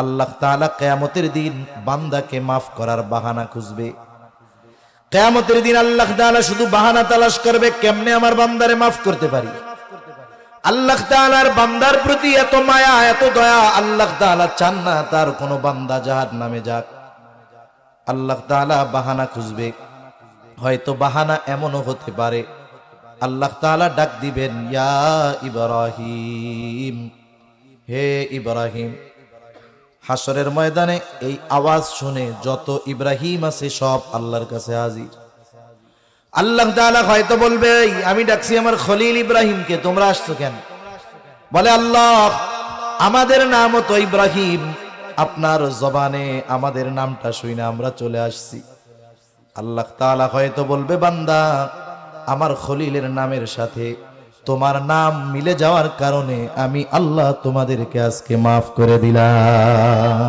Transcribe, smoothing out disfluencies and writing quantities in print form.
আল্লাহ তাআলা কিয়ামতের দিন বান্দাকে মাফ করার বাহানা খুঁজবে। কিয়ামতের দিন আল্লাহ তাআলা শুধু বাহানা তালাশ করবে, কেমনে আমার বান্দারে মাফ করতে পারি। আল্লাহ তাআলার বান্দার প্রতি এত মায়া, এত দয়া, আল্লাহ তাআলা চান না তার কোনো বান্দা জাহান্নামে যাক। আল্লাহ তাআলা বাহানা খুঁজবে। হয়তো বাহানা এমনও হতে পারে, আল্লাহ তাআলা ডাক দিবেন, ইয়া ইব্রাহিম, হে ইব্রাহিম। হাসরের ময়দানে এই আওয়াজ শুনে যত ইব্রাহিম আছে সব আল্লাহর কাছে হাজির। আল্লাহ তাআলা হয়তো বলবে, আমি ডাকছি আমার খলিল ইব্রাহিমকে, তোমরা আসছো কেন? বলে, আল্লাহ, আমাদের নামও তো ইব্রাহিম, আপনার জবানে আমাদের নামটা শুনে আমরা চলে আসছি। আল্লাহ তাআলা হয়তো বলবে, বান্দা, আমার খলিলের নামের সাথে তোমার নাম মিলে যাওয়ার কারণে আমি আল্লাহ তোমাদেরকে আজকে মাফ করে দিলাম।